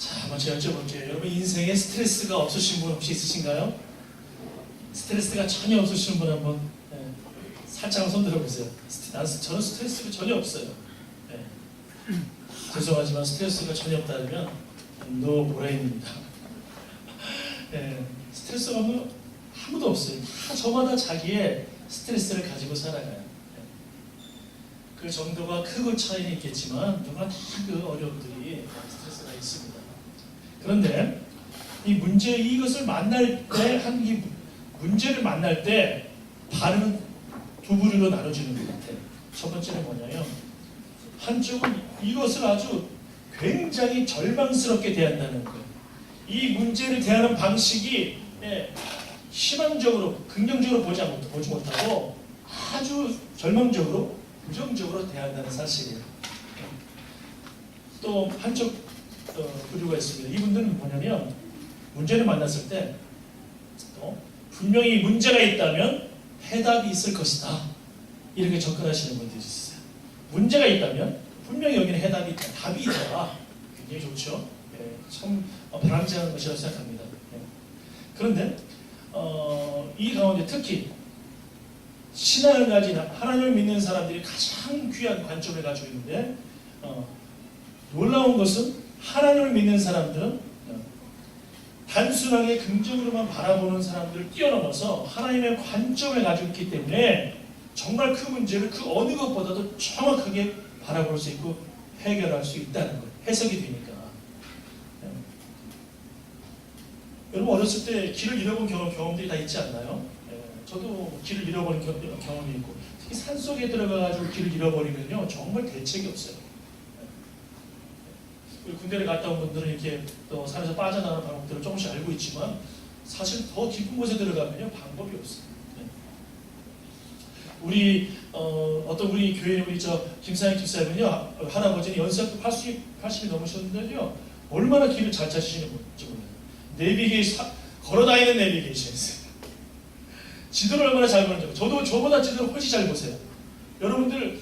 자, 먼저 여쭤볼게요. 여러분 인생에 스트레스가 없으신 분 혹시 있으신가요? 스트레스가 전혀 없으신 분 한번 살짝 손 들어보세요. 저는 스트레스가 전혀 없어요. 죄송하지만 스트레스가 전혀 없다면 노 브레인입니다. 스트레스가 아무도 없어요. 다 저마다 자기의 스트레스를 가지고 살아가요. 그 정도가 크고 차이는 있겠지만 누구나 다 그 어려움들이 스트레스가 있습니다. 그런데 이것을 만날 때 이 문제를 만날 때 바르는 두 부류로 나눠지는 것 같아요. 첫 번째는 뭐냐면 한쪽은 이것을 아주 굉장히 절망스럽게 대한다는 거예요. 이 문제를 대하는 방식이 희망적으로, 긍정적으로 보지 못하고 아주 절망적으로, 부정적으로 대한다는 사실이에요. 또 한쪽 부류가 있습니다. 이분들은 뭐냐면 문제를 만났을 때 분명히 문제가 있다면 해답이 있을 것이다. 이렇게 접근하시는 분들이 있어요. 문제가 있다면 분명히 여기는 해답이 있다. 답이 있다. 굉장히 좋죠. 참 바람직한 것이라고 생각합니다. 그런데 이 가운데 특히 신앙을 가진 하나님을 믿는 사람들이 가장 귀한 관점을 가지고 있는데 놀라운 것은 하나님을 믿는 사람들은 단순하게 긍정으로만 바라보는 사람들을 뛰어넘어서 하나님의 관점을 가지고 있기 때문에 정말 그 문제를 그 어느 것보다도 정확하게 바라볼 수 있고 해결할 수 있다는 거예요. 해석이 되니까. 여러분 어렸을 때 길을 잃어본 경험들이 다 있지 않나요? 저도 길을 잃어버린 경험이 있고 특히 산속에 들어가가지고 길을 잃어버리면요 정말 대책이 없어요. 군대를 갔다 온 분들은 이렇게 또 산에서 빠져나가는 방법들을 조금씩 알고 있지만 사실 더 깊은 곳에 들어가면요 방법이 없어요. 우리 교회는 우리 김사영 집사님은요 할아버지는 연세가 80이 넘으셨는데요 얼마나 길을 잘 찾으시는지 몰라요. 걸어다니는 내비게이션이었어요. 지도를 얼마나 잘 보는지. 저도 저보다 지도를 훨씬 잘 보세요. 여러분들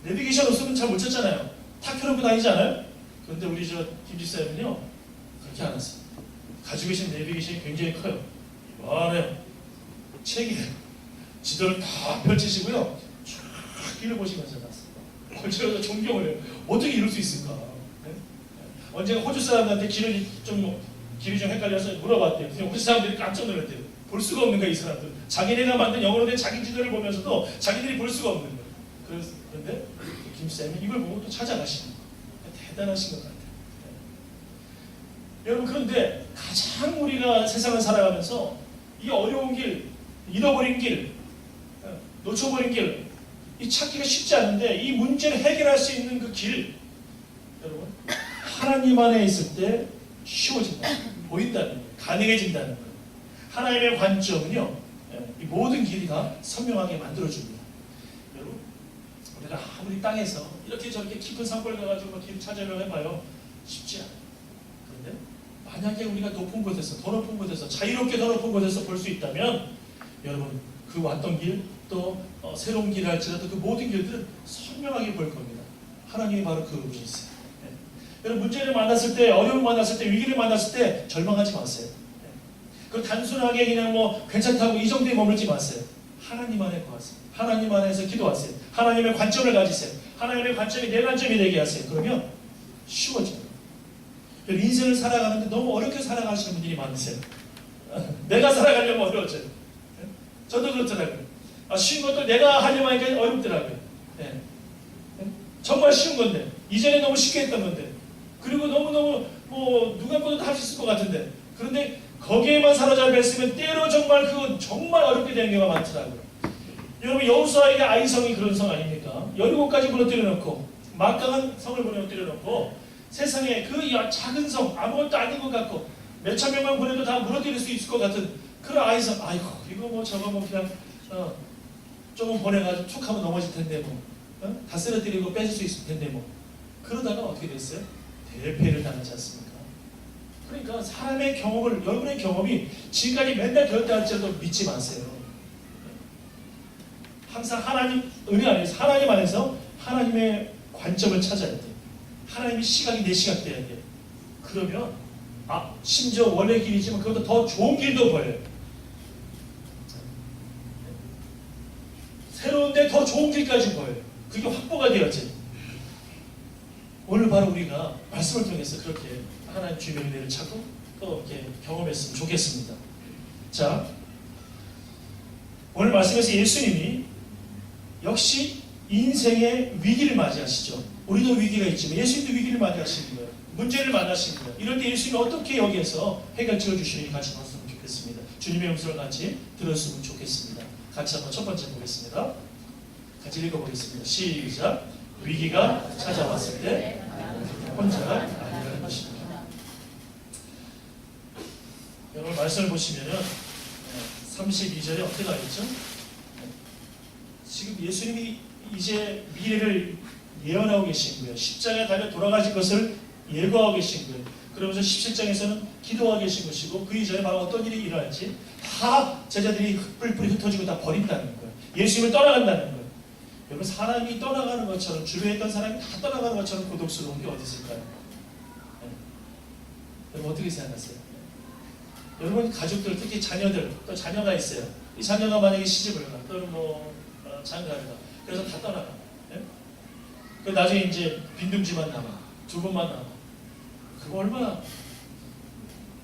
내비게이션 없으면 잘 못 찾잖아요. 탁 켜놓고 다니지 않아요? 그런데 우리 김 집사님은요 그렇게 안 했어요. 가지고 계신 내비게이션이 굉장히 커요. 이만해요. 책이에요. 지도를 다 펼치시고요 쫙 길을 보시면서 갔어요. 제가 존경을 해요. 어떻게 이럴 수 있을까? 네? 언젠가 호주 사람들한테 길이 좀 헷갈려서 물어봤대요. 호주 사람들이 깜짝 놀랐대요. 볼 수가 없는 거야 이 사람들. 자기네가 만든 영어로 된 자기 지도를 보면서도 자기들이 볼 수가 없는 거예요. 그런데 김쌤이 이걸 보고 또 찾아가시는 거예요. 대단하신 것 같아요. 여러분 그런데 가장 우리가 세상을 살아가면서 이 어려운 길, 잃어버린 길, 놓쳐버린 길, 이 찾기가 쉽지 않은데 이 문제를 해결할 수 있는 그 길, 여러분 하나님 안에 있을 때 쉬워진다, 보인다는 거예요. 가능해진다는 거예요. 하나님의 관점은요, 이 모든 길이 다 선명하게 만들어줍니다. 여러분, 우리가 아무리 땅에서 이렇게 저렇게 깊은 산골 가가지고 길을 찾으려고 해봐요. 쉽지 않아요. 그런데 만약에 우리가 높은 곳에서, 더 높은 곳에서, 자유롭게 더 높은 곳에서 볼 수 있다면 여러분 그 왔던 길, 또 새로운 길을 할지라도 그 모든 길들은 선명하게 보일 겁니다. 하나님이 바로 그 분이세요. 여러분 문제를 만났을 때, 어려움을 만났을 때, 위기를 만났을 때 절망하지 마세요. 그 단순하게 그냥 괜찮다고 이 정도에 머물지 마세요. 하나님 안에 거하세요. 하나님 안에서 기도하세요. 하나님의 관점을 가지세요. 하나님의 관점이 내 관점이 되게 하세요. 그러면 쉬워져요. 인생을 살아가는데 너무 어렵게 살아가시는 분들이 많으세요. 내가 살아가려면 어려워져요. 저도 그렇더라고요. 쉬운 것도 내가 하려고 하니까 어렵더라고요. 정말 쉬운 건데 이전에 너무 쉽게 했던 건데 그리고 너무너무 누가 보도 다 할 수 있을 것 같은데 그런데 거기에만 사로잡혀 있으면 때로 정말 그건 정말 어렵게 되는 경우가 많더라고요. 여러분 여호수아에게 아이성이 그런 성 아닙니까? 17가지 무너뜨려 놓고 막강한 성을 무너뜨려 놓고 세상에 그 작은 성 아무것도 아닌 것 같고 몇천 명만 보내도 다 무너뜨릴 수 있을 것 같은 그런 아이성. 아이고 이거 저거 그냥 조금 보내가지고 툭 하면 넘어질 텐데 다 쓰러뜨리고 뺏을 수 있을 텐데 그러다가 어떻게 됐어요? 대패를 당하지 않습니까? 그러니까 사람의 경험을, 여러분의 경험이 지금까지 맨날 되었다 할지라도 믿지 마세요. 항상 하나님 은혜 안에서, 하나님 안에서 하나님의 관점을 찾아야 돼요. 하나님의 시각이 내 시각 돼야 돼요. 그러면 심지어 원래 길이지만 그것보다 더 좋은 길도 보여요. 새로운데 더 좋은 길까지 보여요. 그게 확보가 되었지. 오늘 바로 우리가 말씀을 통해서 그렇게 하나님 주의 은혜를 찾고 또 이렇게 경험했으면 좋겠습니다. 자, 오늘 말씀에서 예수님이 역시 인생의 위기를 맞이하시죠. 우리도 위기가 있지만 예수님도 위기를 맞이하시는 거예요. 문제를 만나시는 거예요. 이럴 때 예수님이 어떻게 여기에서 해결책을 주시는지 같이 봤으면 좋겠습니다. 주님의 음성을 같이 들었으면 좋겠습니다. 같이 한번 첫 번째 보겠습니다. 같이 읽어보겠습니다. 시작. 위기가 찾아왔을 때 혼자가 아니라는 것입니다. 여러분 말씀을 보시면은 32절에 어떻게 나와있죠? 지금 예수님이 이제 미래를 예언하고 계신 거예요. 십자가에 달려 돌아가실 것을 예고하고 계신 거예요. 그러면서 17장에서는 기도하고 계신 것이고 그 이전에 바로 어떤 일이 일어날지 다 제자들이 뿔뿔이 흩어지고 다 버린다는 거예요. 예수님을 떠나간다는 거예요. 여러분 사람이 떠나가는 것처럼 주변에 있던 사람이 다 떠나가는 것처럼 고독스러운 게 어디 있을까요? 네. 여러분 어떻게 생각하세요? 여러분 가족들 특히 자녀들 또 자녀가 있어요. 이 자녀가 만약에 시집을 가 또는 뭐 장가를 가 그래서 다 떠나가. 네? 그 나중에 이제 빈둥지만 남아 두 분만 남아. 그거 얼마나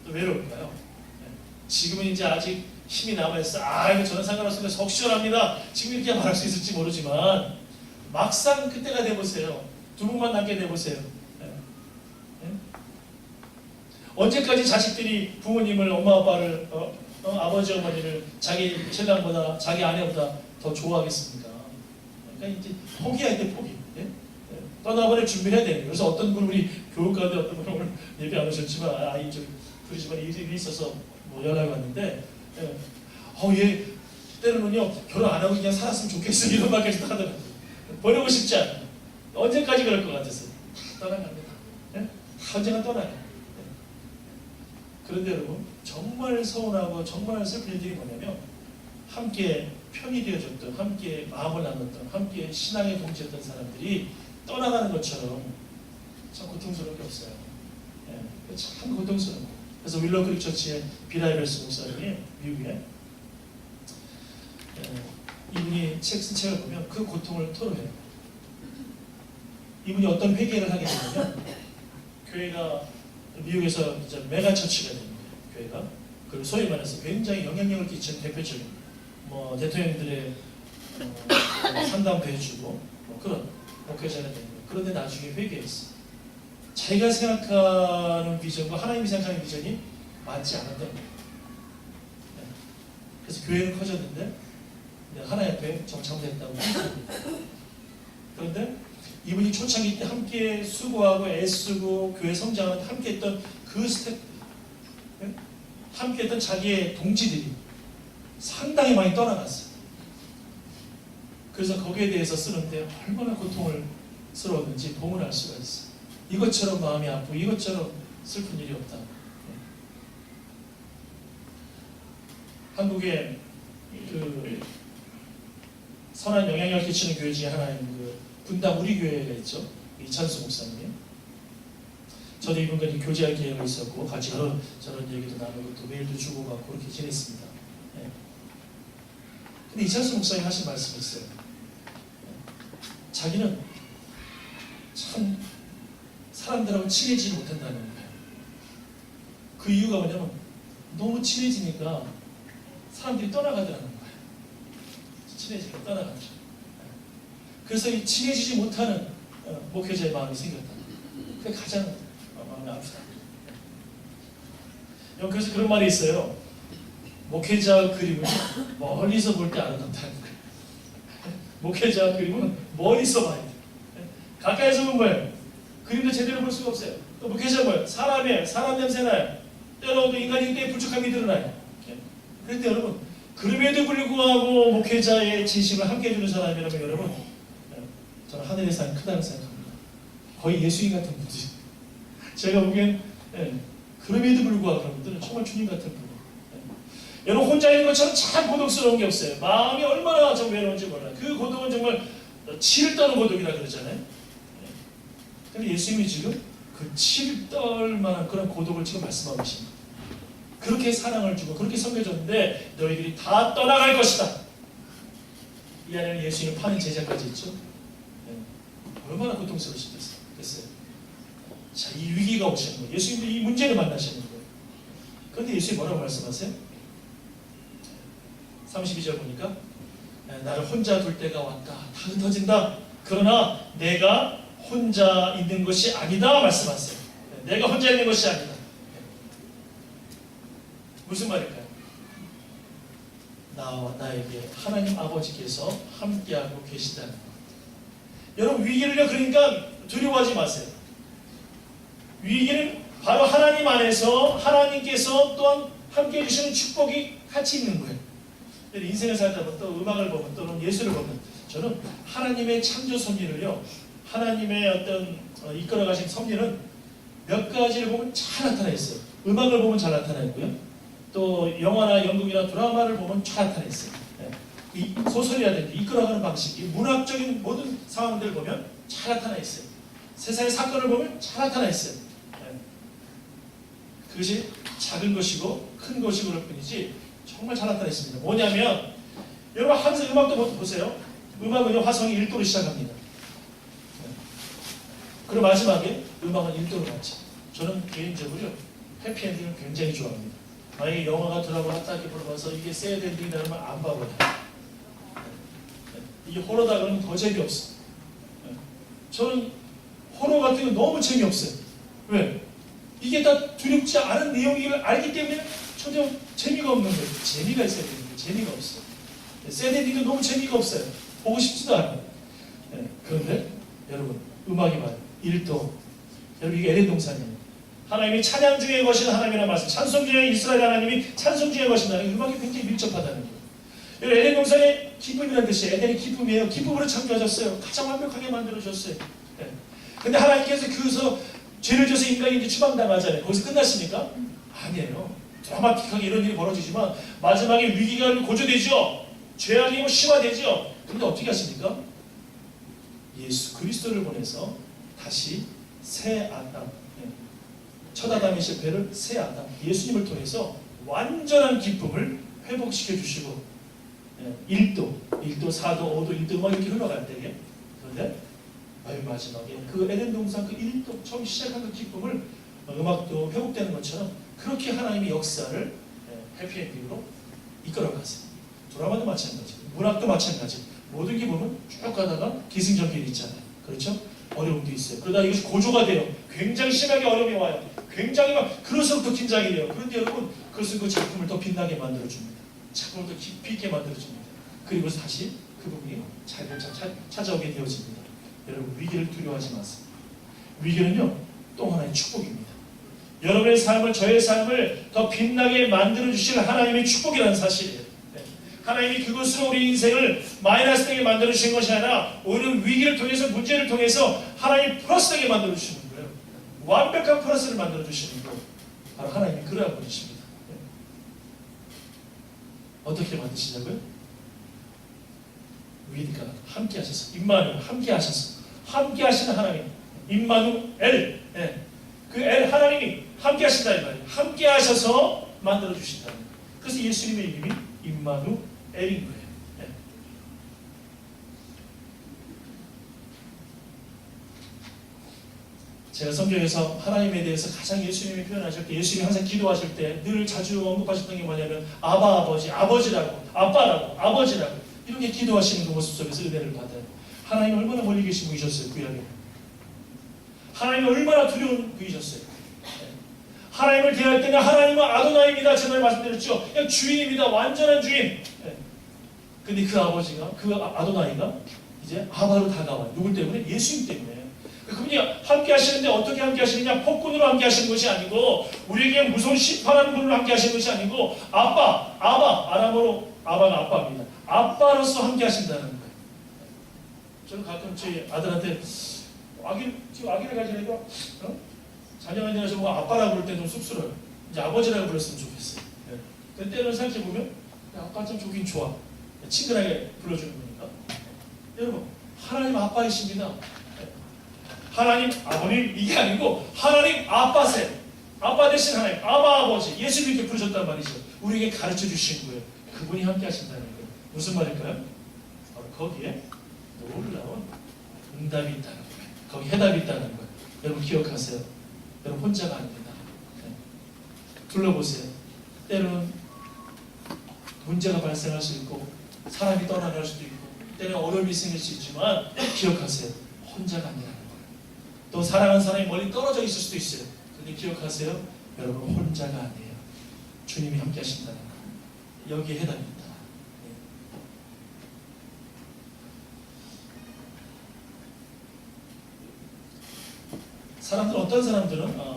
또 외로울까요? 네. 지금은 이제 아직 힘이 남아있어. 이거 저는 상관없습니다. 속 시원합니다. 지금 이렇게 말할 수 있을지 모르지만 막상 그때가 돼보세요. 두 분만 남게 돼보세요. 네. 네? 언제까지 자식들이 부모님을 엄마 아빠를 아버지 어머니를 자기 신랑보다 자기 아내보다 더 좋아하겠습니까? 그러니까 이제 포기해야 돼 포기. 네? 네. 떠나버릴 준비를 해야 돼요. 그래서 어떤 분 우리 교육 가운데 어떤 분은 오늘 예배 안 오셨지만 아이 좀 우리 집안에 일이 있어서 뭐 연락이 왔는데 얘 때로는요 결혼 안 하고 그냥 살았으면 좋겠어 이런 말까지 하더라고요. 버리고 싶지 않아. 언제까지 그럴 것 같았어요? 떠나갑니다. 네? 언젠가 떠나요. 네. 그런데 여러분 정말 서운하고 정말 슬픈 일들이 뭐냐면 함께 편이 되어줬던 함께 마음을 나눴던 함께 신앙의 동지였던 사람들이 떠나가는 것처럼 참 고통스러운 게 없어요. 네. 참 고통스러운 거. 그래서 윌러크릭 처치의 비라이벨스 목사님이 미국에 이분이 쓴 책을 보면 그 고통을 토로해요. 이분이 어떤 회개를 하게 되냐면 교회가 미국에서 이제 메가 처치가 됩니다. 교회가 그리고 소위 말해서 굉장히 영향력을 끼치는 대표적인 뭐 대통령들의 상담도 해주고 뭐 그런 목회자가 됩니다. 그런데 나중에 회개했어. 자기가 생각하는 비전과 하나님이 생각하는 비전이 맞지 않았던 거예요. 네. 그래서 교회는 커졌는데 하나님 앞에 정착됐다고 생각합니다. 그런데 이분이 초창기 때 함께 수고하고 애쓰고 교회 성장하는데 함께했던 그 스텝, 네? 함께했던 자기의 동지들이 상당히 많이 떠나갔어요. 그래서 거기에 대해서 쓰는데 얼마나 고통을 스러웠는지 보면 알 수가 있어요. 이것처럼 마음이 아프고 이것처럼 슬픈 일이 없다. 한국에 그 선한 영향력을 끼치는 교회 중에 하나인 그 분당 우리 교회가 있죠. 이찬수 목사님. 저도 이분과 교제할 기회가 있었고 같이 저런 얘기도 나누고 또 메일도 주고받고 그렇게 지냈습니다. 네. 근데 이찬수 목사님 하신 말씀이 있어요. 자기는 참 사람들하고 친해지지 못한다는 거예요. 그 이유가 뭐냐면 너무 친해지니까 사람들이 떠나가더라는 거예요. 친해지니까 떠나가더라. 그래서 이 친해지지 못하는 목회자의 마음이 생겼다. 그게 가장 마음이 아프다. 그래서 그런 말이 있어요. 목회자 그림은 멀리서 볼 때 아름답다는 거예요. 목회자 그림은 멀리서 봐야 돼. 가까이서 보면 뭐예요? 그림도 제대로 볼 수가 없어요. 또 목회자 뭐예요? 사람 냄새 나요. 때로도 인간이 때 부족함이 드러나요. 그런데 여러분, 그럼에도 불구하고 목회자의 진심을 함께 해주는 사람이라면 여러분, 저는 하늘의 산 크다고 생각합니다. 거의 예수님 같은 분이죠. 제가 보기엔 그럼에도 불구하고 그런 분들은 정말 주님 같은 분. 여러분 혼자 있는 것처럼 참 고독스러운 게 없어요. 마음이 얼마나 좀 외로운지 몰라요. 그 고독은 정말 치를 떠는 고독이라 그러잖아요. 근데 예수님이 지금 그 치를 떨 만한 그런 고독을 지금 말씀하고 계십니다. 그렇게 사랑을 주고 그렇게 섬겨줬는데 너희들이 다 떠나갈 것이다. 이 안에는 예수님 파는 제자까지 있죠. 네. 얼마나 고통스러우시겠어요. 자, 이 위기가 오시는 거예요. 예수님도 이 문제를 만나시는 거예요. 그런데 예수님이 뭐라고 말씀하세요? 32절 보니까 나를 혼자 둘 때가 왔다. 다 흩어진다. 그러나 내가 혼자 있는 것이 아니다 말씀하세요. 내가 혼자 있는 것이 아니다. 무슨 말일까요? 나와 나에게 하나님 아버지께서 함께하고 계시다는 것. 여러분 위기를요 그러니까 두려워하지 마세요. 위기는 바로 하나님 안에서 하나님께서 또한 함께해 주시는 축복이 같이 있는 거예요. 인생을 살다 보면 또 음악을 보면 또는 예술을 보면 저는 하나님의 창조 섭리를요 하나님의 어떤 이끌어 가신 섭리는 몇 가지를 보면 잘 나타나 있어요. 음악을 보면 잘 나타나 있고요. 또 영화나 연극이나 드라마를 보면 잘 나타나 있어요. 이 소설이라든지 이끌어가는 방식, 이 문학적인 모든 상황들을 보면 잘 나타나 있어요. 세상의 사건을 보면 잘 나타나 있어요. 그것이 작은 것이고 큰 것이고 그럴 뿐이지 정말 잘 나타나 있습니다. 뭐냐면 여러분 항상 음악도 보세요. 음악은 화성이 1도로 시작합니다. 그리고 마지막에 음악은 1도로 맞죠. 저는 개인적으로 해피엔딩을 굉장히 좋아합니다. 만약에 영화가 드라마가 딱 이렇게 보면서 이게 새드 엔딩이다 그러면 안 봐버려요. 이게 호러다 그러면 더 재미없어. 저는 호러 같은 거 너무 재미없어요. 왜? 이게 다 두렵지 않은 내용을 알기 때문에 전혀 재미가 없는 거예요. 재미가 있어야 되는데 재미가 없어요. 새드 엔딩도 너무 재미가 없어요. 보고 싶지도 않아요. 그런데 여러분 음악이 봐요. 1도. 여러분 이게 에덴 동산이에요. 하나님이 찬양 중의 것인 하나님이라는 말씀, 찬송 중의 이스라엘 하나님이 찬송 중의 것이라는 음악이 굉장히 밀접하다는 거예요. 여러분 에덴 동산의 기쁨이라는 뜻이에요. 에덴이 기쁨이에요. 기쁨으로 창조하셨어요. 가장 완벽하게 만들어주셨어요. 근데 하나님께서 그래서 죄를 져서 인간이 이제 추방당하잖아요. 거기서 끝났습니까? 아니에요. 드라마틱하게 이런 일이 벌어지지만 마지막에 위기가 고조되죠. 죄악이 심화되죠. 근데 어떻게 하십니까? 예수 그리스도를 보내서 다시 새 아담, 첫 아담의 실패를 새 아담, 예수님을 통해서 완전한 기쁨을 회복시켜 주시고 1도, 4도, 5도, 1도 막 이렇게 흘러갈 때에 그런데 맨 마지막에 그 에덴 동산 그 1도 처음 시작한 그 기쁨을 음악도 회복되는 것처럼 그렇게 하나님의 역사를 해피엔딩으로 이끌어가세요. 드라마도 마찬가지, 문학도 마찬가지. 모든 게 보면 쭉 가다가 기승전결이 있잖아요. 그렇죠? 어려움도 있어요. 그러다 이것이 고조가 돼요. 굉장히 심하게 어려움이 와요. 굉장히 막 그럴수록 더 긴장이 돼요. 그런데 여러분 그것은 그 작품을 더 빛나게 만들어줍니다. 작품을 더 깊이 있게 만들어줍니다. 그리고 다시 그 부분이 잘 찾아오게 되어집니다. 여러분 위기를 두려워하지 마세요. 위기는요 또 하나의 축복입니다. 여러분의 삶을 저의 삶을 더 빛나게 만들어주실 하나님의 축복이라는 사실이에요. 하나님이 그것으로 우리 인생을 마이너스 되게 만들어주신 것이 아니라 오히려 위기를 통해서 문제를 통해서 하나님이 플러스 되게 만들어주시는 거예요. 완벽한 플러스를 만들어주시는 거 바로 하나님이 그러한 분이십니다. 어떻게 만드시냐고요? 위기가 함께 하셔서 임마누엘 함께 하셔서 함께 하시는 하나님 임마누엘 그 엘 하나님이 함께 하신다 이 말이에요. 함께 하셔서 만들어 주신다는 거예요. 그래서 예수님의 이름이 임마누엘인 거예요. 제가 성경에서 하나님에 대해서 가장 예수님이 표현하실 때 예수님이 항상 기도하실 때 늘 자주 언급하셨던 게 뭐냐면 아바 아버지, 아버지라고, 아빠라고, 아버지라고 이렇게 기도하시는 그 모습 속에서 은혜를 받아요. 하나님 얼마나 멀리 계신 분이셨어요. 구약에. 하나님이 얼마나 두려운 분이셨어요. 하나님을 대할 때는 하나님은 아도나이입니다. 제가 말씀드렸죠. 그냥 주인입니다. 완전한 주인. 근데 그 아버지가, 그 아도나이가 이제 아바로 다가와요. 누굴 때문에? 예수님 때문에. 그분이 함께 하시는데 어떻게 함께 하시느냐? 폭군으로 함께 하시는 것이 아니고 우리에게 무서운 심판하는 분으로 함께 하시는 것이 아니고 아빠, 아바, 아람어로 아바가 아빠입니다. 아빠로서 함께 하신다는 거예요. 저는 가끔 저희 아들한테 지금 아기를 가진 애가 자녀가 되어서 뭐 아빠라고 부를 때 좀 쑥스러워요. 이제 아버지라고 불렀으면 좋겠어요. 그때는 생각해보면 아빠 좀 좋긴 좋아. 친근하게 불러주는 거니까. 여러분 하나님 아빠이십니다. 하나님 아버님 이게 아니고 하나님 아빠세요. 아빠 대신 하나님 아바 아버지 예수님 이렇게 부르셨단 말이죠. 우리에게 가르쳐 주신 거예요. 그분이 함께 하신다는 거예요. 무슨 말일까요? 거기에 놀라운 응답이 있다는 거예요. 거기 해답이 있다는 거예요. 여러분 기억하세요. 여러분 혼자가 아닙니다. 둘러보세요. 때로는 문제가 발생할 수 있고 사람이 떠나갈 수도 있고 때로는 어려움이 생길 수 있지만 기억하세요. 혼자가 아니라는 거예요. 또 사랑하는 사람이 멀리 떨어져 있을 수도 있어요. 근데 기억하세요. 여러분 혼자가 아니에요. 주님이 함께 하신다는 거예요. 여기에 해답입니다. 사람들 어떤 사람들은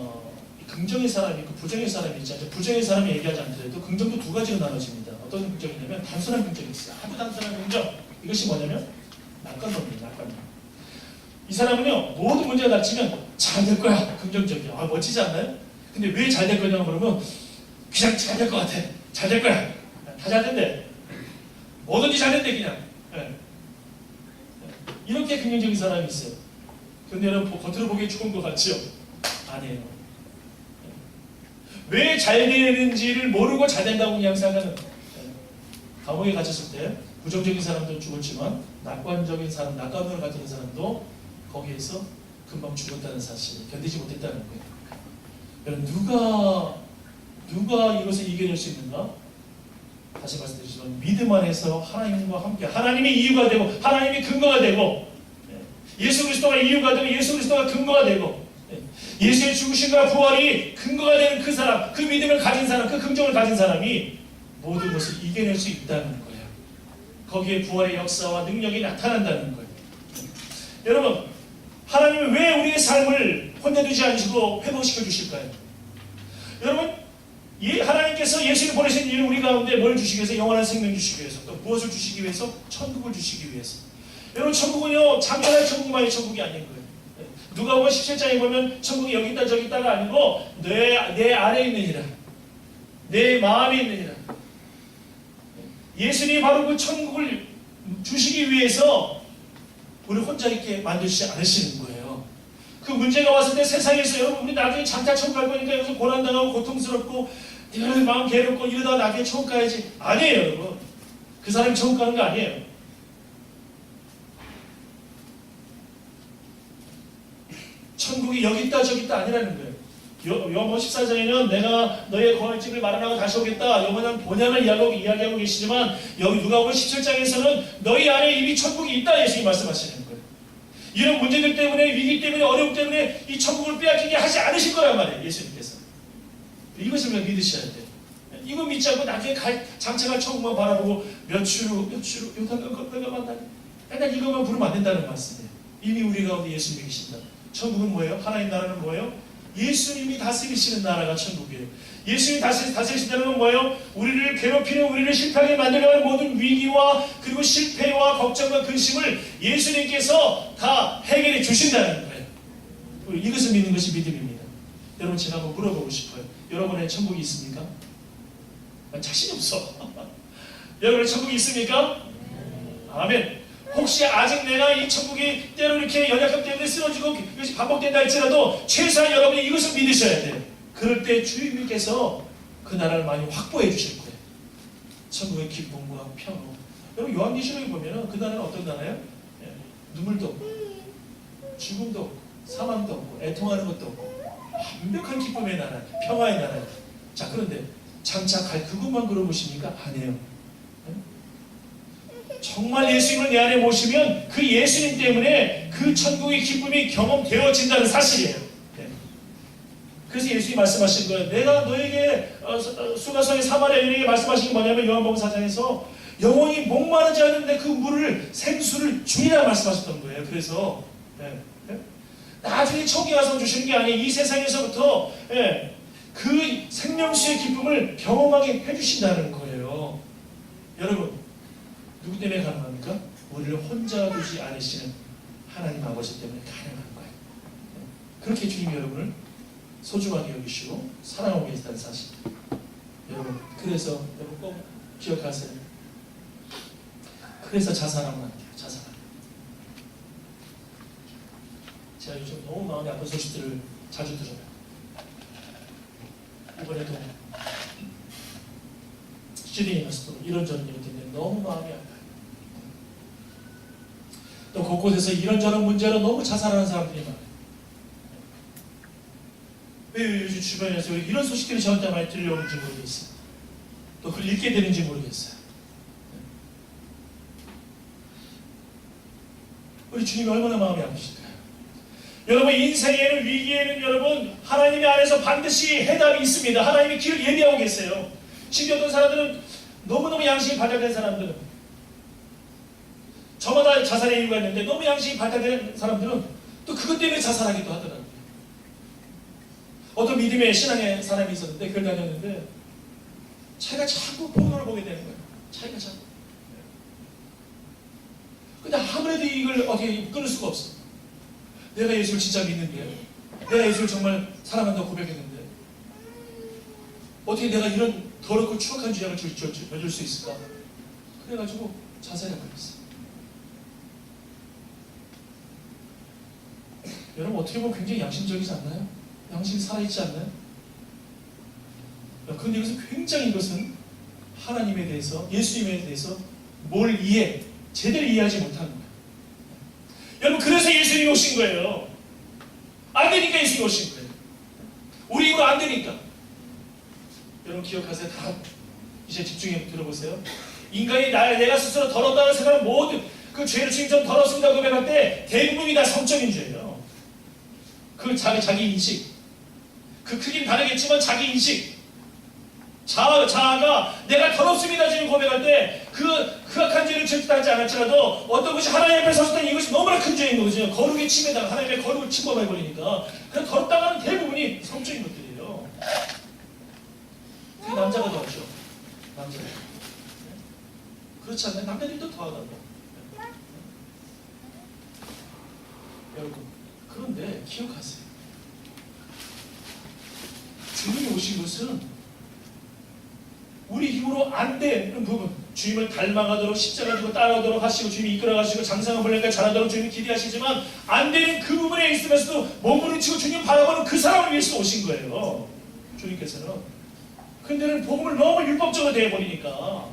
긍정의 사람이 있고 부정의 사람이 있잖아요. 부정의 사람이 얘기하지 않더라도 긍정도 두 가지로 나눠집니다. 어떤 긍정이냐면 단순한 긍정이 있어요. 아주 단순한 긍정. 이것이 뭐냐면 낙관론입니다. 낙관론. 이 사람은요 모든 문제가 닥치면 잘 될 거야. 긍정적이야. 멋지지 않나요? 근데 왜 잘 될 거냐고 그러면 그냥 잘 될 것 같아. 잘 될 거야. 다 잘 된대. 뭐든지 잘 된대 그냥. 이렇게 긍정적인 사람이 있어요. 근데 여러분 겉으로 보기에 좋은 것 같죠? 아니에요. 왜 잘 되는지를 모르고 잘 된다고 그냥 생각하는 감옥에 갇혔을 때 부정적인 사람도 죽었지만 낙관적인 사람, 낙관론을 가진 사람도 거기에서 금방 죽었다는 사실을 견디지 못했다는 거예요. 여러분 누가 이것을 이겨낼 수 있는가? 다시 말씀드리지만 믿음 안에서 하나님과 함께 하나님이 이유가 되고 하나님이 근거가 되고 예수 그리스도가 이유가 되고 예수 그리스도가 근거가 되고 예수의 죽으심과 부활이 근거가 되는 그 사람, 그 믿음을 가진 사람, 그 긍정을 가진 사람이 모든 것을 이겨낼 수 있다는 거예요. 거기에 부활의 역사와 능력이 나타난다는 거예요. 여러분, 하나님은 왜 우리의 삶을 혼내두지 않으시고 회복시켜 주실까요? 여러분, 하나님께서 예수를 보내신 이유는 우리 가운데 뭘 주시기 위해서? 영원한 생명 주시기 위해서. 또 무엇을 주시기 위해서? 천국을 주시기 위해서. 여러분, 천국은요 장면할 천국만이 천국이 아닌 거예요. 누가복음 17장에 보면 천국이 여기 있다 저기 있다가 아니고 내 안에 있느니라. 내 마음에 있느니라. 예수님이 바로 그 천국을 주시기 위해서 우리 혼자 있게 만드시지 않으시는 거예요. 그 문제가 왔을 때 세상에서 여러분 우리 나중에 장차 천국 갈 거니까 여기서 고난당하고 고통스럽고 마음 괴롭고 이러다가 나중에 천국 가야지. 아니에요 여러분. 그 사람이 천국 가는 거 아니에요. 천국이 여기 있다 저기 있다 아니라는 거예요. 요한복음 14장에는 내가 너의 거할 집을 마련하고 다시 오겠다. 요한은 본향을 이야기하고 계시지만 여기 누가복음 17장에서는 너희 안에 이미 천국이 있다 예수님이 말씀하시는 거예요. 이런 문제들 때문에 위기 때문에 어려움 때문에 이 천국을 빼앗기게 하지 않으실 거란 말이에요. 예수님께서. 이것을 우리가 믿으셔야 돼요. 이거 믿지 않고 나중에 장차갈 천국만 바라보고 몇 주로 요단강 건너가 만나니 맨날 이것만 부르면 안 된다는 말씀이에요. 이미 우리 가운데 예수님이 계신다. 천국은 뭐예요? 하나님 나라는 뭐예요? 예수님이 다스리시는 나라가 천국이에요. 예수님이 다스리신다는 건 뭐예요? 우리를 괴롭히는 우리를 실패하게 만들려는 모든 위기와 그리고 실패와 걱정과 근심을 예수님께서 다 해결해 주신다는 거예요. 이것을 믿는 것이 믿음입니다. 여러분 제가 한번 물어보고 싶어요. 여러분의 천국이 있습니까? 자신이 없어. 여러분의 천국이 있습니까? 아멘. 혹시 아직 내가 이 천국이 때로 이렇게 연약함 때문에 쓰러지고 이것이 반복된다 할지라도 최소한 여러분이 이것을 믿으셔야 돼요. 그럴 때 주님께서 그 나라를 많이 확보해 주실 거예요. 천국의 기쁨과 평화. 여러분 요한계시록에 보면은 그 나라는 어떤 나라예요? 눈물도 없고 죽음도 없고 사망도 없고 애통하는 것도 없고 완벽한 기쁨의 나라, 평화의 나라예요. 자 그런데 장차 갈 그것만 그러보십니까? 아니에요. 정말 예수님을 내 안에 모시면 그 예수님 때문에 그 천국의 기쁨이 경험되어진다는 사실이에요. 그래서 예수님이 말씀하신 거예요. 내가 너에게 수가성의 사마리아인에게 말씀하신 게 뭐냐면 요한복음 4장에서 영원히 목마르지 않는데 그 물을 생수를 주리라 말씀하셨던 거예요. 그래서 나중에 천국에 가서 주시는 게 아니에요. 이 세상에서부터 그 생명수의 기쁨을 경험하게 해주신다는 거예요. 여러분 누구 때문에 가능합니까? 우리를 혼자 두지 않으시는 하나님 아버지 때문에 가능한 거예요. 그렇게 주님이 여러분을 소중하게 여기시고 사랑하고 계시다는 사실. 여러분 그래서 여러분 꼭 기억하세요. 그래서 자살하면 안 돼요. 자살하면. 제가 제가 요즘 너무 마음이 아픈 소식들을 자주 들어요. 이번에도 시드니에 갔을 때 이런저런 일이 때문에 너무 마음이 아파요. 또 곳곳에서 이런저런 문제로 너무 자살하는 사람들이 많아요. 왜 요즘 주변에서 이런 소식들이 저한테 많이 들려오는지 모르겠어요. 또 그걸 읽게 되는지 모르겠어요. 우리 주님이 얼마나 마음이 아프실까요? 여러분, 인생에는, 위기에는 여러분 하나님의 안에서 반드시 해답이 있습니다. 하나님의 길을 예비하고 계세요. 심지어 어떤 사람들은 너무너무 양심이 발달된 사람들은, 저마다 자살의 이유가 있는데 너무 양심이 발달된 사람들은 또 그것 때문에 자살하기도 하더라고요. 어떤 믿음의 신앙의 사람이 있었는데 교회 다녔는데 자기가 자꾸 포로를 보게 되는 거예요. 자기가 자꾸. 근데 아무래도 이걸 어떻게 끊을 수가 없어. 내가 예수를 진짜 믿는데, 내가 예수를 정말 사랑한다고 고백했는데 어떻게 내가 이런 더럽고 추악한 죄악을 저질 수 있을까? 그래가지고 자살해 버렸어. 여러분, 어떻게 보면 굉장히 양심적이지 않나요? 양심이 살아있지 않나요? 그런데 굉장히 이것은 하나님에 대해서, 예수님에 대해서 뭘 제대로 이해하지 못하는 거예요. 여러분, 그래서 예수님이 오신 거예요. 안 되니까 예수님이 오신 거예요. 우리 이거 안 되니까. 여러분 기억하세요. 다 이제 집중해 들어보세요. 인간이 내가 스스로 더럽다는 생각을 모두 그 죄를 주님 좀 더럽습니다 고백할 때 대부분이 다 성적인 죄예요. 그 자기 인식. 그 크긴 다르겠지만 자기 인식. 자아가 내가 더럽습니다 지금 고백할 때 그 악한 죄를 절대하지 않았지라도 어떤 것이 하나님 앞에 섰을 때 이것이 너무나 큰 죄인 거죠. 거룩의 침해다가 하나님의 거룩을 침범해버리니까 그냥 더럽다고 하는 대부분이 성적인 것들이에요. 그게 남자가 더 하죠. 남자가. 그렇지 않나요? 남자들도 더하다고. 여러분, 그런데 기억하세요. 주님이 오신 것은 우리 힘으로 안 되는 부분, 주님을 닮아가도록 십자가 지고 따라가도록 하시고 주님이 이끌어가시고 장성한 분량까지 잘하도록 주님이 기대하시지만 안 되는 그 부분에 있으면서도 몸부림치고 주님 바라보는 그 사람을 위해서 오신 거예요. 주님께서는. 근데는 복음을 너무 율법적으로 대해버리니까.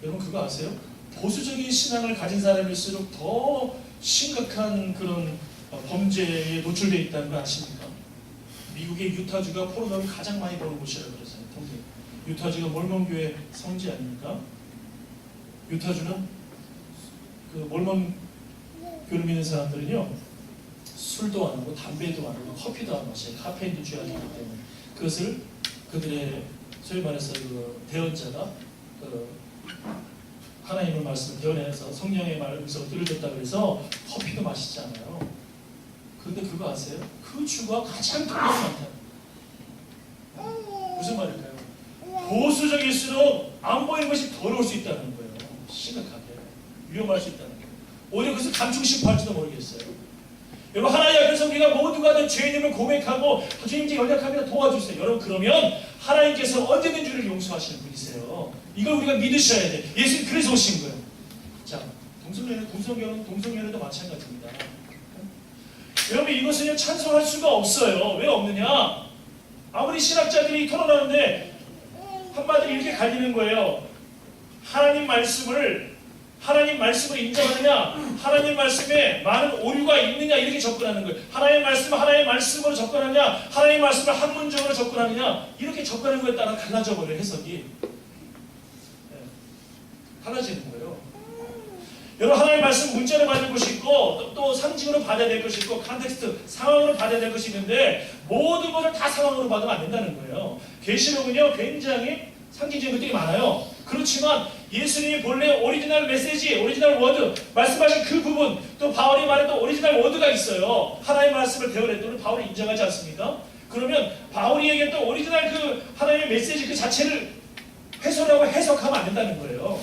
여러분 그거 아세요? 보수적인 신앙을 가진 사람일수록 더 심각한 그런 범죄에 노출되어 있다는 거 아십니까? 미국의 유타주가 포르노를 가장 많이 보는 곳이라고 그러잖아요. 유타주가 몰몬교회 성지 아닙니까? 유타주는 그 몰몬교를 믿는 사람들은요, 술도 안 하고 담배도 안 하고 커피도 안 마셔요. 카페인도 취하기 때문에 그것을 그들의 소위 말해서 그 대언자가 하나님의 말씀을 대언해서 성령의 말씀을 들려줬다고 해서 커피도 마시지 않아요. 그런데 그거 아세요? 그 주가 가장 더러운 많다. 무슨 말일까요? 보수적일수록 안 보이는 것이 더러울 수 있다는 거예요. 심각하게 위험할 수 있다는 거예요. 오히려 그것을 감추고 싶어 할지도 모르겠어요. 여러분 하나님 앞에서 우리가 모두가 다 죄인임을 고백하고 주님께 연약합니다 도와주세요. 여러분 그러면 하나님께서 언제든지 우리를 용서하시는 분이세요. 이걸 우리가 믿으셔야 돼. 예수님 그래서 오신 거예요. 자, 동성연애도 마찬가지입니다. 여러분 이것은 찬성할 수가 없어요. 왜 없느냐? 아무리 신학자들이 토론하는데 한마디로 이렇게 갈리는 거예요. 하나님 말씀을 인정하느냐, 하나님 말씀에 많은 오류가 있느냐 이렇게 접근하는 거예요. 하나님 말씀으로 접근하느냐, 하나님 말씀을 학문적으로 접근하느냐 이렇게 접근하는 거에 따라 달라져 버려요. 해석이 달라지는 거예요. 여러분 하나님의 말씀 문자로 받을 것이 있고 또 상징으로 받아야 될 것이 있고 컨텍스트 상황으로 받아야 될 것이 있는데 모든 것을 다 상황으로 받으면 안 된다는 거예요. 계시록은요 굉장히 상징적인 것들이 많아요. 그렇지만 예수님이 본래 오리지널 메시지, 오리지널 워드 말씀하신 그 부분 또 바울이 말했던 오리지널 워드가 있어요. 하나님의 말씀을 배우랬더니 바울이 인정하지 않습니까? 그러면 바울이 얘기했던 오리지널 그 하나님의 메시지 그 자체를 훼손하고 해석하면 안 된다는 거예요.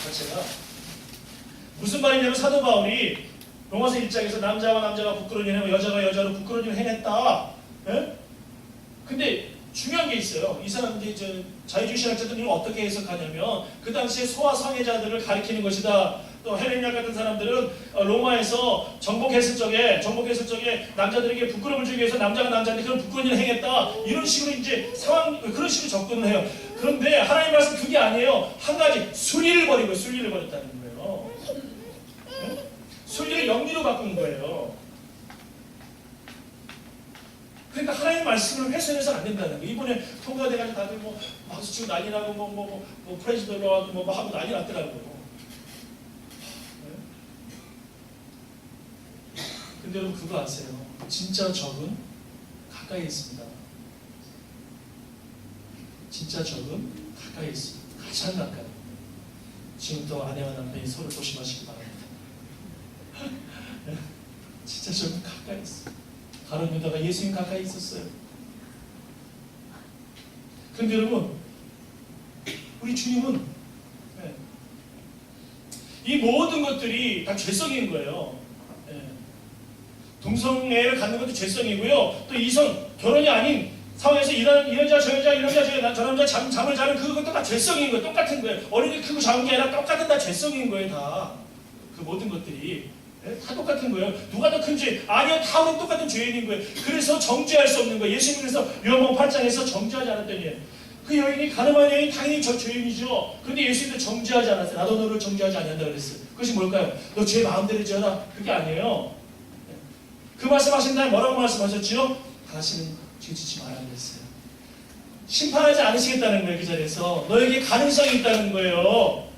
자체가 무슨 말이냐면 사도 바울이 로마서 1장에서 남자와 남자가 부끄러운 일 하고 여자가 여자로 부끄러운 일을 해냈다. 예? 근데 중요한 게 있어요. 이 사람들이 자유주의 신학자들은 이걸 어떻게 해석하냐면 그 당시에 소아 성애자들을 가리키는 것이다. 또 헬렌약 같은 사람들은 로마에서 정복했을 적에 남자들에게 부끄러움을 주기 위해서 남자가 남자한테 그런 부끄러운 일을 행했다. 이런 식으로 이제 그런 식으로 접근을 해요. 그런데 하나님 말씀 그게 아니에요. 한 가지 순리를 버리고 순리를 버렸다는 거예요. 순리를 영리로 바꾼 거예요. 그러니까 하나님의 말씀을 훼손해서는 안 된다는 거예요. 이번에 통과돼가지고 다들 뭐 박수 치고 난리 나고 뭐 프레지던트로 하고 뭐 하고 난리 났더라고요. 근데 여러분 그거 아세요? 진짜 적은 가까이 있습니다. 진짜 적은 가까이 있습니다. 가장 가까이. 지금부터 아내와 남편이 서로 조심하시기 바랍니다. 진짜 적은 가까이 있어요. 가룟 유다가 예수님 가까이 있었어요. 그런데 여러분, 우리 주님은 이 모든 것들이 다 죄성인 거예요. 동성애를 갖는 것도 죄성이고요. 또 이성, 결혼이 아닌 상황에서 이 여자 저 여자 저 남자 잠을 자는 그것도 다 죄성인 거예요. 똑같은 거예요. 어린이 크고 작은 게 아니라 똑같은 다 죄성인 거예요. 다. 그 모든 것들이. 다 똑같은 거예요. 누가 더 큰 죄? 아니요. 다 우리 똑같은 죄인인 거예요. 그래서 정죄할 수 없는 거예요. 예수님께서 요한복음 8장에서 정죄하지 않았더니 그 여인이 가늠한 여인이 당연히 저 죄인이죠. 그런데 예수님도 정죄하지 않았어요. 나도 너를 정죄하지 않는다 그랬어요. 그것이 뭘까요? 너 죄 마음대로 지어라. 그게 아니에요. 그 말씀하신 날 뭐라고 말씀하셨죠? 다시는 죄짓지 말라 그랬어요. 심판하지 않으시겠다는 거예요. 그 자리에서 너에게 가능성이 있다는 거예요.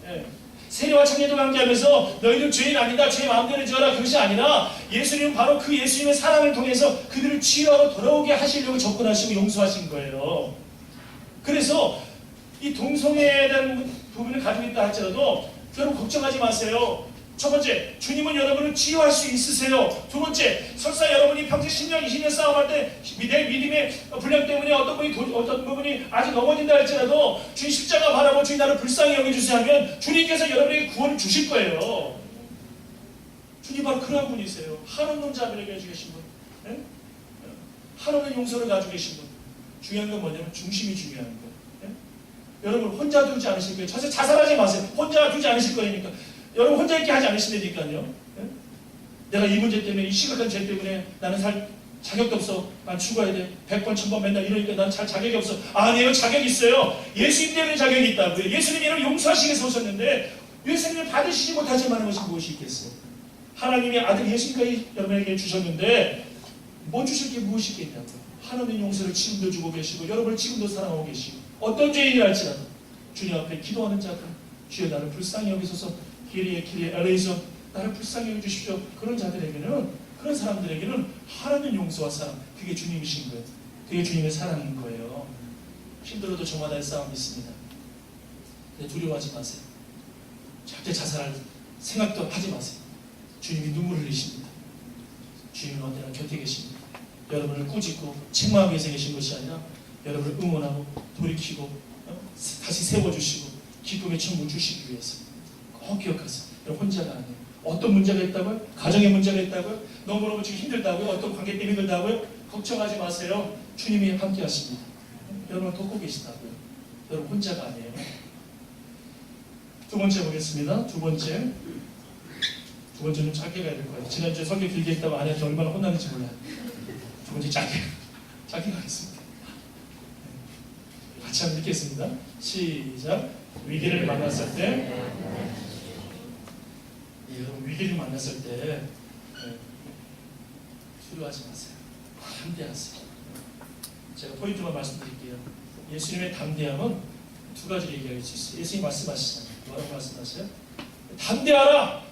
세리와 청년도 관계하면서 너희들 죄인 아니다. 죄 마음대로 지어라. 그것이 아니라 예수님은 바로 그 예수님의 사랑을 통해서 그들을 치유하고 돌아오게 하시려고 접근하시고 용서하신 거예요. 그래서 이 동성애에 대한 부분을 가지고 있다 할지라도 여러분 걱정하지 마세요. 첫 번째, 주님은 여러분을 치유할 수 있으세요. 두 번째, 설사 여러분이 평생 10년, 20년 싸움할 때 내 믿음의 분량 때문에 어떤 부분이 아직 넘어진다 할지라도 주님 십자가 바라보 주님 나를 불쌍히 여겨주세요 하면 주님께서 여러분에게 구원을 주실 거예요. 주님 바로 그런 분이세요. 한없는 자비를 가지고 계신 분. 네? 한없는 용서를 가지고 계신 분. 중요한 건 뭐냐면 중심이 중요한 거예요. 네? 여러분 혼자 두지 않으실 거예요. 절대 자살하지 마세요. 혼자 두지 않으실 거니까. 여러분 혼자 있게 하지 않으시다니까요. 네? 내가 이 문제 때문에 이 심각한 죄 때문에 나는 살 자격도 없어. 난 죽어야 돼. 100번 1000번 맨날 이러니까 난 살 자격이 없어. 아니에요. 자격이 있어요. 예수님 때문에 자격이 있다고요. 예수님이 여러분 용서하시기 위해서 오셨는데 예수님을 받으시지 못하지 않은 것이 무엇이 있겠어요. 하나님의 아들 예수님까지 여러분에게 주셨는데 못 주실 게 무엇이 있겠냐고요. 하나님의 용서를 지금도 주고 계시고 여러분을 지금도 사랑하고 계시고 어떤 죄인이랄지라도 주님 앞에 기도하는 자들 주여 나를 불쌍히 여기소서 기리에 엘레이서 나를 불쌍히 여겨주십시오. 그런 자들에게는 그런 사람들에게는 하나님 용서와 사랑 그게 주님이신 거예요. 그게 주님의 사랑인 거예요. 힘들어도 저마다의 싸움이 있습니다. 근데 두려워하지 마세요. 절대 자살할 생각도 하지 마세요. 주님이 눈물을 흘리십니다. 주님은 언제나 곁에 계십니다. 여러분을 꾸짖고 책망하기 위해서 계신 것이 아니라 여러분을 응원하고 돌이키고 다시 세워주시고 기쁨의 천국 주시기 위해서 꼭 기억하세요. 여러분 혼자가 아니에요. 어떤 문제가 있다고요? 가정의 문제가 있다고요? 너무너무 지금 힘들다고요? 어떤 관계 때문에 힘들다고요? 걱정하지 마세요. 주님이 함께 하십니다. 여러분을 돕고 계시다고요. 여러분 혼자가 아니에요. 두 번째 보겠습니다. 두 번째는 짧게 가야 될 거예요. 지난주에 설교 길게 했다고 아내한테 얼마나 혼나는지 몰라요. 두 번째 짧게 가겠습니다. 같이 한번 읽겠습니다. 시작. 위기를 만났을 때 여러분 위기를 만났을 때 두려워하지 마세요. 담대하세요. 제가 포인트만 말씀드릴게요. 예수님의 담대함은 두 가지를 얘기할 수 있어요. 예수님 말씀하시잖아요. 뭐라고 말씀하세요? 담대하라!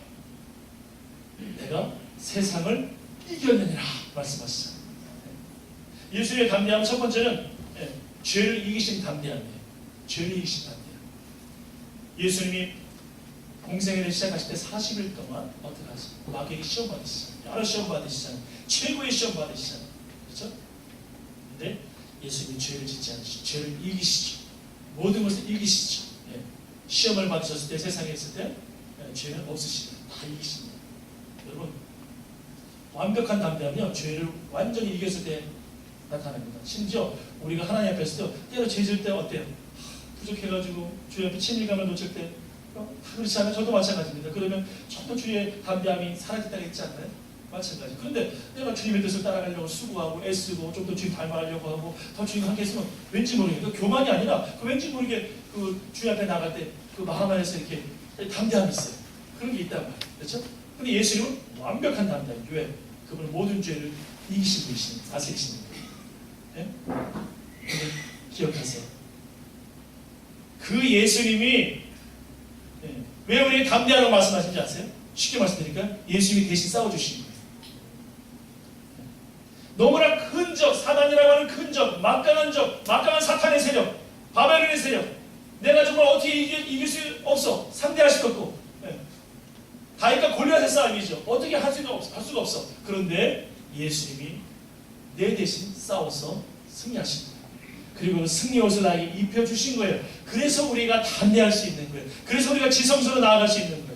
내가 세상을 이겼느니라 말씀하시잖아요. 예수님의 담대함 첫 번째는 죄를 이기신 담대함이에요. 죄를 이기신 담대함. 예수님이 공생애를 시작하실 때 40일 동안 어떻게 하세요? 마귀에게 시험 받으시잖아요. 여러 시험 받으시잖아요. 최고의 시험 받으시잖아요. 그렇죠? 근데 예수님이 죄를 짓지 않으시죠. 죄를 이기시죠. 모든 것을 이기시죠. 시험을 받으셨을 때 세상에 있을 때 죄는 없으시죠. 다 이기십니다. 여러분 완벽한 담대함은요 죄를 완전히 이겼을 때 나타납니다. 심지어 우리가 하나님 앞에서도 때로 죄 지을 때 어때요? 부족해가지고 주님 앞에 친밀감을 놓칠 때 다 그렇지 않아요? 저도 마찬가지입니다. 그러면 저도 주의 담대함이 사라졌다고 했지 않나요? 마찬가지. 그런데 내가 주님의 뜻을 따라가려고 수고하고 애쓰고 좀 더 주님 닮아가려고 하고 더 주님 함께 있으면 왠지 모르게 그 교만이 아니라 그 왠지 모르게 그 주님 앞에 나갈 때 그 마음 안에서 이렇게 담대함이 있어요. 그런 게 있단 말이에요. 그렇죠? 근데 예수님은 완벽한 담대함. 왜? 그분은 모든 죄를 이기신 분이신 다스리시는 거예요. 네? 기억하세요. 그 예수님이 왜 우리에게 담대하라고 말씀하신지 아세요? 쉽게 말씀드리니까 예수님이 대신 싸워주신 거예요. 너무나 큰 적, 사단이라고 하는 큰 적, 막강한 적, 막강한 사탄의 세력, 바벨론의 세력, 내가 정말 어떻게 이길 수 없어. 상대할 수도 없고, 다윗과 골리앗의 싸움이죠. 어떻게 할 수가 없어. 그런데 예수님이 내 대신 싸워서 승리하신 거예요. 그리고 승리 옷을 나에게 입혀주신 거예요. 그래서 우리가 담대할 수 있는 거예요. 그래서 우리가 지성소로 나아갈 수 있는 거예요.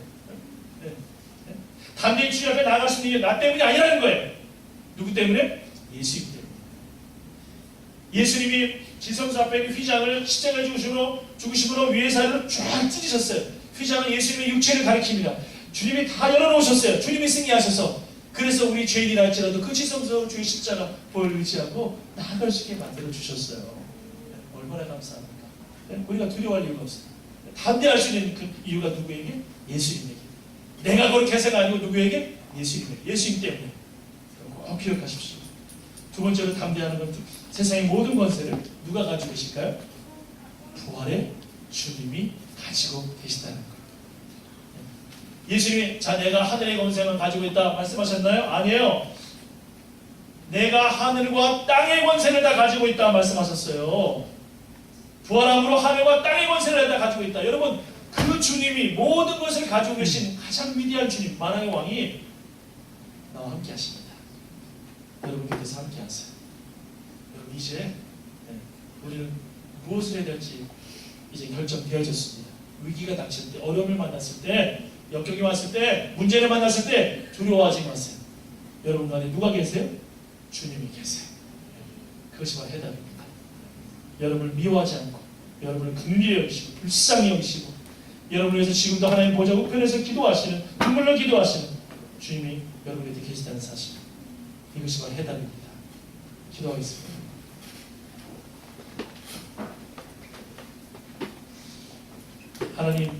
담대히 주님 앞에 나아갈 수 있는 게 나 때문이 아니라는 거예요. 누구 때문에? 예수님 때문에. 예수님이 지성소 앞에 있는 휘장을 십자가에 죽으심으로 위의 살을 쫙 찢으셨어요. 휘장은 예수님의 육체를 가리킵니다. 주님이 다 열어놓으셨어요. 주님이 승리하셔서. 그래서 우리 죄인이라 할지라도 그 지성소 주의 십자가 보혈을 의지하고 나아갈 수 있게 만들어주셨어요. 얼마나 감사합니까? 우리가 두려워할 이유가 없어요. 담대할 수 있는 그 이유가 누구에게? 예수님에게. 내가 그렇게 해서가 아니고 누구에게? 예수님에게. 예수님 때문에. 꼭 기억하십시오. 두 번째로 담대하는 건 세상의 모든 권세를 누가 가지고 계실까요? 부활의 주님이 가지고 계시다는 거예요. 예수님이 자 내가 하늘의 권세만 가지고 있다 말씀하셨나요? 아니에요. 내가 하늘과 땅의 권세를 다 가지고 있다 말씀하셨어요. 부활함으로 하늘과 땅의 권세를 다 가지고 있다. 여러분 그 주님이 모든 것을 가지고 계신 가장 위대한 주님 만왕의 왕이 나와 함께 하십니다. 여러분 곁에서 함께 하세요. 여러분 이제 우리는 무엇을 해야 될지 이제 결정되어졌습니다. 위기가 닥칠 때, 어려움을 만났을 때, 역경이 왔을 때, 문제를 만났을 때 두려워하지 마세요. 여러분 안에 누가 계세요? 주님이 계세요. 그것이 바로 해답입니다. 여러분을 미워하지 않고 여러분을 긍휼히 여기시고 불쌍히 여기시고 여러분을 위해서 지금도 하나님 보좌 우편에서 기도하시는 눈물로 기도하시는 주님이 여러분 곁에 계시다는 사실, 이것이 바로 해답입니다. 기도하겠습니다. 하나님